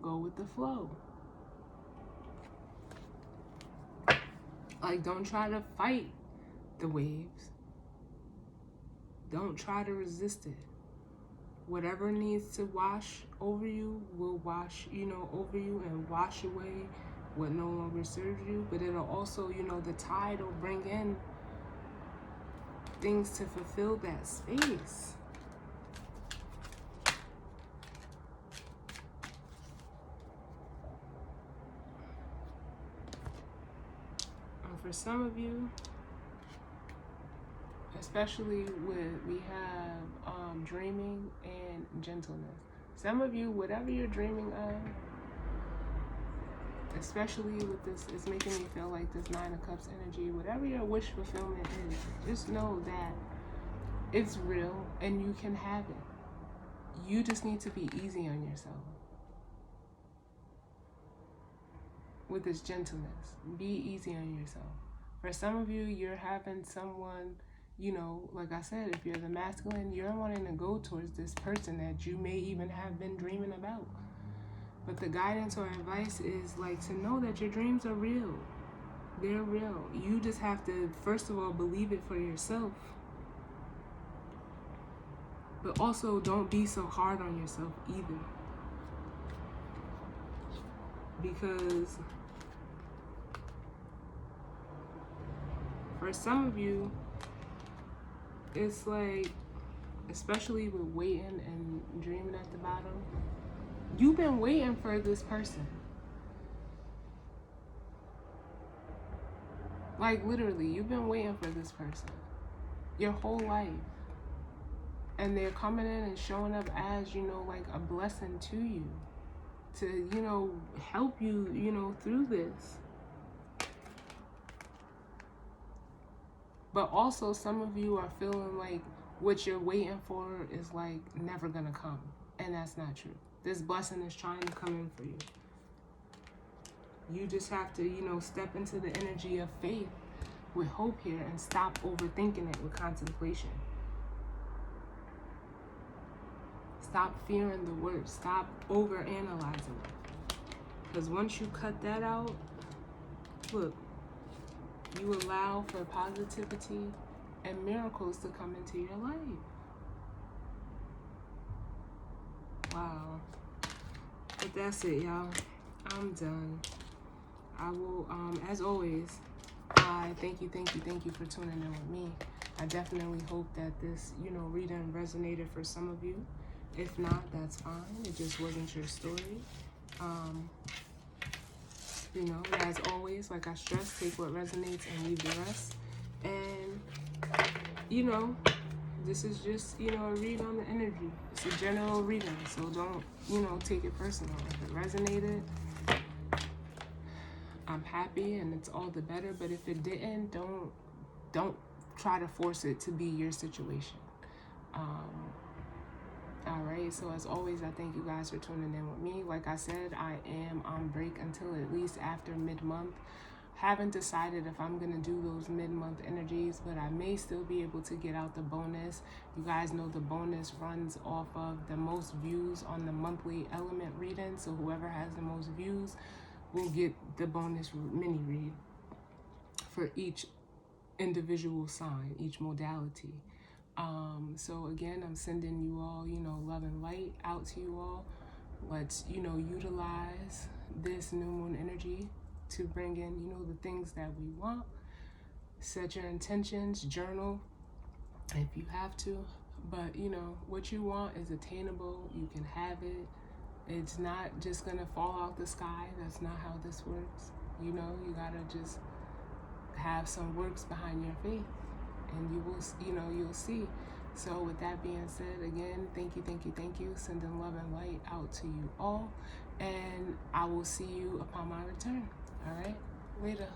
go with the flow. Like, don't try to fight the waves. Don't try to resist it. Whatever needs to wash over you will wash, you know, over you and wash away what no longer serves you. But it'll also, you know, the tide will bring in things to fulfill that space. For some of you, especially we have dreaming and gentleness. Some of you, whatever you're dreaming of, especially with this, it's making me feel like this Nine of Cups energy. Whatever your wish fulfillment is, just know that it's real and you can have it. You just need to be easy on yourself. With this gentleness, be easy on yourself. For some of you, you're having someone, you know, like I said, if you're the masculine, you're wanting to go towards this person that you may even have been dreaming about. But the guidance or advice is, like, to know that your dreams are real. They're real. You just have to, first of all, believe it for yourself. But also, don't be so hard on yourself either. Because For some of you, it's like, especially with waiting and dreaming at the bottom, you've been waiting for this person. Like literally, you've been waiting for this person your whole life. And they're coming in and showing up as, you know, like a blessing to you. To, you know, help you, you know, through this. But also some of you are feeling like what you're waiting for is like never gonna come. And that's not true. This blessing is trying to come in for you. You just have to, you know, step into the energy of faith with hope here and stop overthinking it with contemplation. Stop fearing the worst. Stop overanalyzing it. Because once you cut that out, look, you allow for positivity and miracles to come into your life. Wow. But that's it, y'all. I'm done. I will, as always, I thank you for tuning in with me. I definitely hope that this, you know, reading resonated for some of you. If not, that's fine. It just wasn't your story. You know, as always, like I stress, take what resonates and leave the rest. And, you know, this is just, you know, a read on the energy. It's a general reading, so don't, you know, take it personal. If it resonated, I'm happy and it's all the better. But if it didn't, don't try to force it to be your situation. All right, so as always, I thank you guys for tuning in with me. Like I said, I am on break until at least after mid-month. Haven't decided if I'm going to do those mid-month energies, but I may still be able to get out the bonus. You guys know the bonus runs off of the most views on the monthly element reading, so whoever has the most views will get the bonus mini read for each individual sign, each modality. So again, I'm sending you all, you know, love and light out to you all. Let's, you know, utilize this new moon energy to bring in, you know, the things that we want. Set your intentions, journal if you have to. But, you know, what you want is attainable. You can have it. It's not just going to fall out the sky. That's not how this works. You know, you got to just have some works behind your faith. And you will, you know, you'll see. So with that being said, again, thank you. Sending love and light out to you all. And I will see you upon my return. All right? Later.